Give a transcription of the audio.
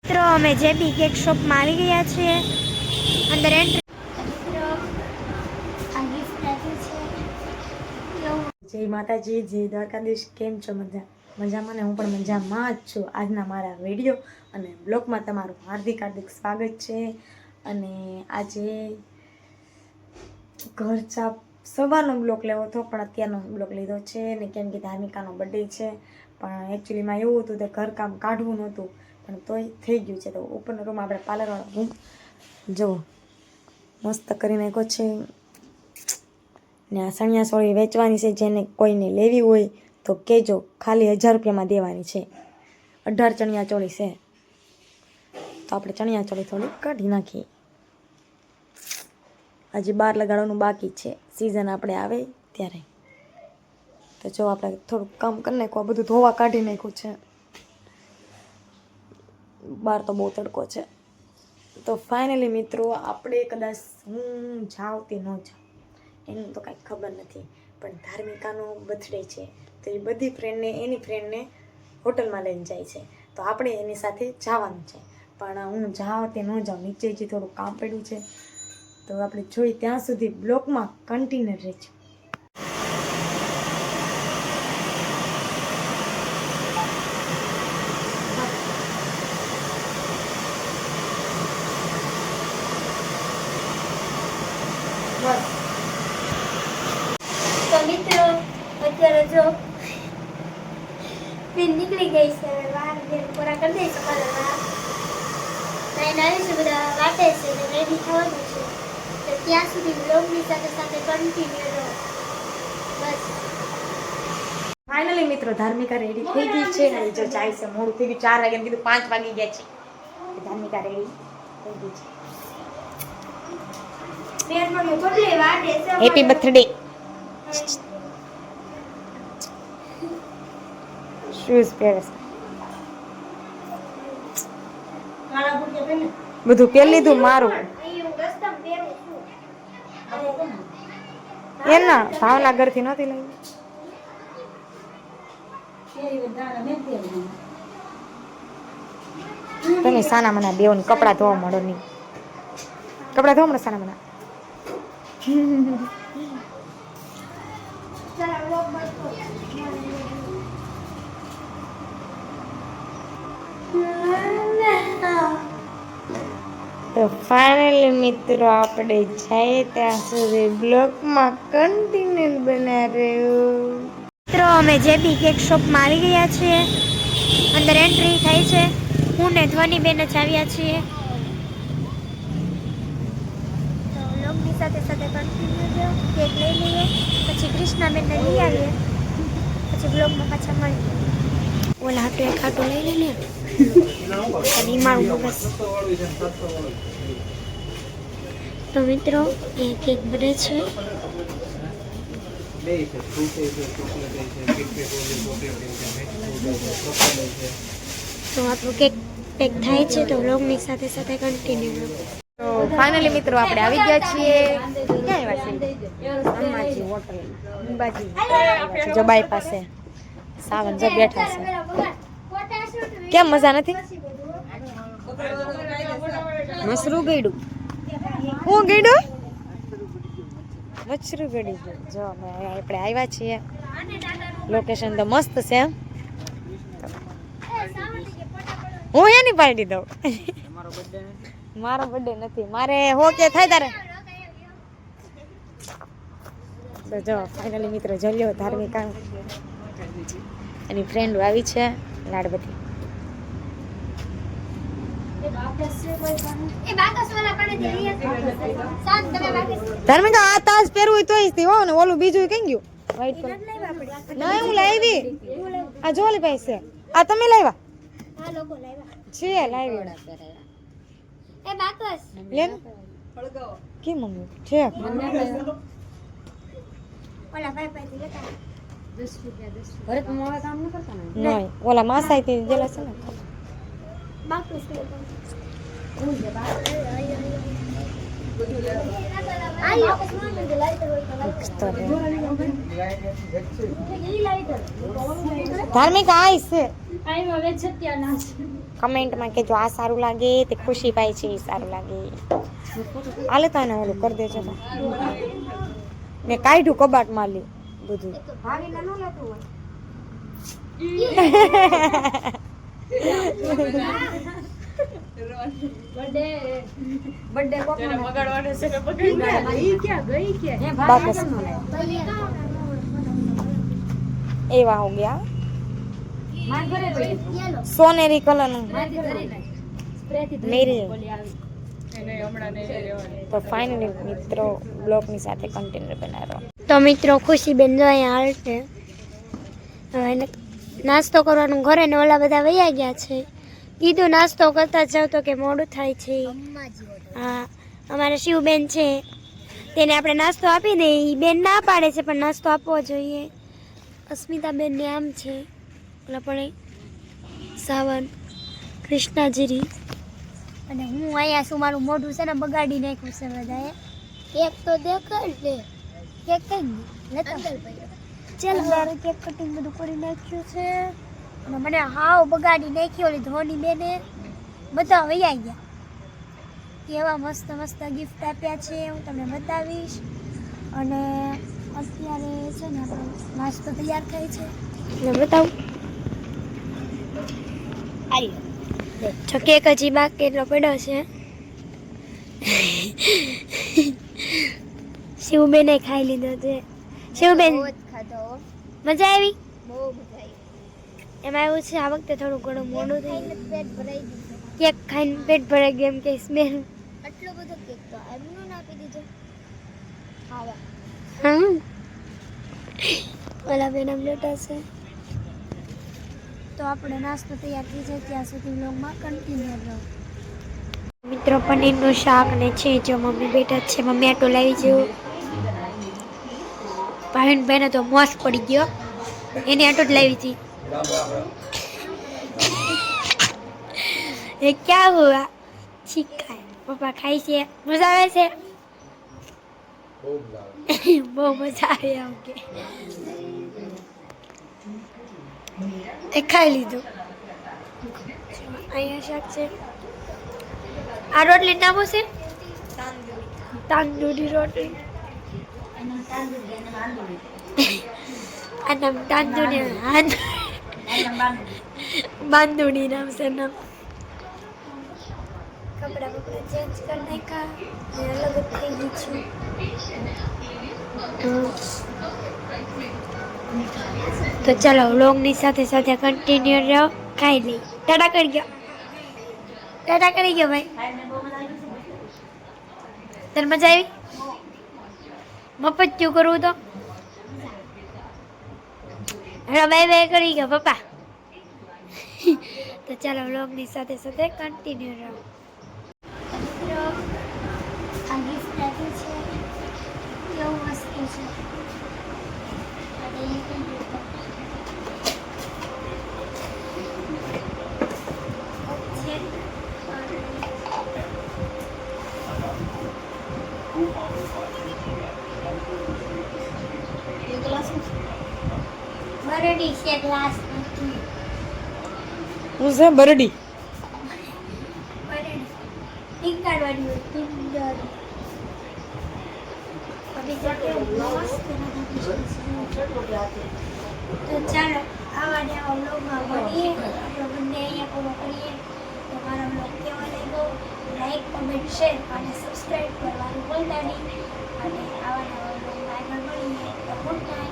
મિત્રો અમે જેબી કેક શોપમાં આવી ગયા છીએ. અંદર એન્ટ્રી. જય માતાજી, જય દ્વારકાધીશ. કેમ છો? મજામાં ને? હું પણ મજામાં જ છું. આજના મારા વિડીયો અને બ્લોગમાં તમારું હાર્દિક હાર્દિક સ્વાગત છે. અને આજે ઘર ચાપ સવારનો બ્લોગ લેવો હતો, પણ અત્યારનો બ્લોગ લીધો છે ને, કેમ કે ધાર્મિકાનો બર્થડે છે. પણ એકચ્યુઅલીમાં એવું હતું કે ઘરકામ કાઢવું નહોતું, પણ તોય થઈ ગયું છે. તો ઉપરનો રૂમ આપણે પાર્લરવાળો રૂમ જુઓ મસ્ત કરી નાખ્યો છે. ને આ સણિયા સોળી વેચવાની છે. જેને કોઈને લેવી હોય તો કહેજો, ખાલી 1000 રૂપિયામાં દેવાની છે. 18 ચણિયા ચોળી છે. તો આપણે ચણિયા ચોળી થોડી કાઢી નાખીએ. હજી 12 લગાડવાનું બાકી છે, સિઝન આપણે આવે ત્યારે. તો જો આપણે થોડુંક કામ કરી નાખવું, બધું ધોવા કાઢી નાખ્યું છે. બહાર તો બહુ તડકો છે. તો ફાઇનલી મિત્રો, આપણે કદાચ હું જાઉં કે ન જાઉં એનું તો કાંઈ ખબર નથી, પણ ધાર્મિકાનો બર્થડે છે તો એ બધી ફ્રેન્ડને, એની ફ્રેન્ડને હોટલમાં લઈને જાય છે. તો આપણે એની સાથે જવાનું છે. પણ હું જાઉં કે ન જાઉં, નીચે જે થોડું કામ પડ્યું છે. તો આપણે જોઈ ત્યાં સુધી બ્લોગમાં કન્ટિન્યુ રહેજો. તો મિત્રો અત્યારે જો બેન નીકળી ગઈ છે. બહાર બેન પૂરા કરી દઈશું પાર્લરમાં. નાઈને આવીશું, બધા વાટે છે ને રેડી થવાનું છે. તો ત્યાં સુધી બ્લોગની સાથે સાથે કન્ટિન્યુ રહો. બસ ફાઇનલી મિત્રો, ધાર્મિકા રેડી થઈ ગઈ છે. અને જો જાય છે, મોડું થઈ ગયું. 4 વાગે કીધું, 5 વાગી ગયા છે. ધાર્મિકા રેડી થઈ ગઈ છે. Happy birthday. શૂઝ પહેરે છે, બધું પહેરી લીધું મારું. એના ભાવનગરથી નથી લઈ. તમે સાના મના બેન કપડાં ધોવા મળો નહીં. કપડાં ધોવા મળો સાના મના. તો ફાઇનલી મિત્રો, આપણે જઈએ ત્યાં સુધી બ્લોગમાં કન્ટિન્યુ બના રહ્યો. મિત્રો અમે જેબી કેક શોપમાં આવી ગયા છીએ. અંદર એન્ટ્રી થાય છે. હું ને ધ્વની બેન જ આવ્યા છીએ. તો લોગની સાથે સાથે કન્ટિન્યુ કેક લઈ લઈએ, પછી કૃષ્ણાબેનને લઈ આવીએ, પછી બ્લોગમાં પાછા મળીએ. ઓલા હાટું એક હાટું લઈ લઈએ અને મારું બસ. તો મિત્રો એ કેક બને છે. તો આપણું કેક પેક થાય છે. તો વ્લોગની સાથે સાથે કન્ટિન્યુ. તો ફાઇનલી મિત્રો, આપણે આવી ગયા છીએ. ક્યાં આવ્યા છીએ? અંબાજી હોટલ, અંબાજી જો બાઈ પાસે સાવન જો બેઠા છે. કેમ મજા નથી? મસરું ગયડું. હું ગયડું? મસરું ગયડું. જો આપણે આવ્યા છીએ. લોકેશન તો મસ્ત છે. હું એની પાર્ટી દઉં. મારો બર્થડે નથી, મારે હો કે થાય તારે. તો જો ફાઇનલી મિત્રો, જલ્યો ધાર્મિકા એની ફ્રેન્ડ આવી છે લાડબતી. ધાર્મિકા આ તાજ પહેરવું હોય તોય થી હો ને, ઓલું બીજું કઈ ગયું વ્હાઈટ કલર ના હું લાવી. આ જો લે પૈસે આ તમે લાવ્યા? આ લોકો લાવ્યા છે, લાવી એ બાકસ લે કે મમ્મી છે. ઓલા ભાઈ પાસે લેતા 10 રૂપિયા. ઘરે તમારે કામ ન કરતા ને? નહીં, ઓલા માસાઈ થી જેલા છે ને બાકસ છે. ધાર્મિક આઈ છે. આઈ હવે છત્યા ના છે. કમેન્ટમાં કહેજો આ સારું લાગે તે ખુશીભાઈ છે એ સારું લાગે. હાલે તો એને ઓલું કરી દેજો તો ને કાઢ્યું કબાટમાં લે બધું. એવા હો ગયા સોનેરી કલર નું મેરી. તો ફાઇનલી મિત્રો બ્લોગની સાથે કન્ટેનર બનાવ્યો. તો મિત્રો ખુશીબેન જો અહીંયા હાલતે હવે નાસ્તો કરવાનું ઘરે ને ઓલા બધા વૈયા ગયા છે. કીધું નાસ્તો કરતા જાવ તો કે મોડું થાય છે. હા અમારા શિવબેન છે તેને આપણે નાસ્તો આપી દઈએ. એ બેન ના પાડે છે પણ નાસ્તો આપવો જોઈએ. અસ્મિતાબેન ને આમ છે ઓલા પણ સાવન કૃષ્ણાજીરી અને હું અહીંયા છું. મારું મોઢું છે ને બગાડી નાખ્યું છે બધાએ. કેક તો દેખાડ દે. કેક કઈ લેતા ચાલ મારે કેક કટિંગ બધું કરી નાખ્યું છે અને મને હાવ બગાડી નાખ્યો. ઓલી ધોની બેને બધા વૈયા ગયા. કેવા મસ્ત મસ્ત ગિફ્ટ આપ્યા છે હું તમને બતાવીશ. અને અત્યારે છે ને આપણો નાસ્તો તૈયાર થાય છે એટલે બતાવું. જો કેક હજી બાકી એટલો પડ્યો છે. શિવબેને ખાઈ લીધો છે. શિવબેન મજા આવી? એમાં એવું છે આ વખતે થોડું ઘણું મોડું થઈ કેક ખાઈને પેટ ભરાઈ ગયું એમ કે સ્મેલ. આટલો બધો કેક તો એમનો નાખી દીધો. હા ઓલા બેન આમ લેટા છે. તો આપણે નાસ્તો તૈયાર થઈ જાય ત્યાં સુધી વ્લોગમાં કન્ટિન્યુ રહો. મિત્રો પનીરનું શાક ને છે જો મમ્મી બેઠા છે. મમ્મી આટો લાવી જેવું ભાઈને તો મોસ પડી ગયો. એની આટો જ લાવી હતી. એ ક્યાં હુઆ છીક ખાય. પપ્પા ખાય છે. મજા આવે છે? બહુ મજા આવે આમ કે એ ખાઈ લીધું. અહીંયા શાક છે. આ રોટલી નામો છે તાંદૂરી રોટલી. આ નામ તાંદૂરી બાંધુડી નામ છે. નામ કપડા ચેન્જ કરી નાખ્યા અલગ જ થઈ ગઈ છું. તો ચાલો વ્લોગની સાથે સાથે કન્ટિન્યુ રહો. ખાઈ લઈ. ટાટા કરી ગયો. ટાટા કરી ગયો ભાઈ. તને મજા આવી? મફત ક્યું કરવું તો હવે બાય બાય કરી ગયો પપ્પા. તો ચાલો વ્લોગની સાથે સાથે કન્ટિન્યુ રહો. આ ગિફ્ટ આપ્યું છે કેવું મસ્ત છે. બરડી છે ગ્લાસ હું છે બરડી ટીંગાડવાની હોય ટીંગાડ. તો ચાલો આવા ને આવા વ્લોગમાં મળીએ. આપણે બંને અહીંયા પૂરો કરીએ. તો મારો વ્લોગ કેવો લાગ્યો લાઈક કમેન્ટ શેર અને સબસ્ક્રાઈબ કરવાનું ભૂલતા નહીં. અને આવા નવા વ્લોગમાં આગળ મળીએ. તો ગુડ નાઇટ.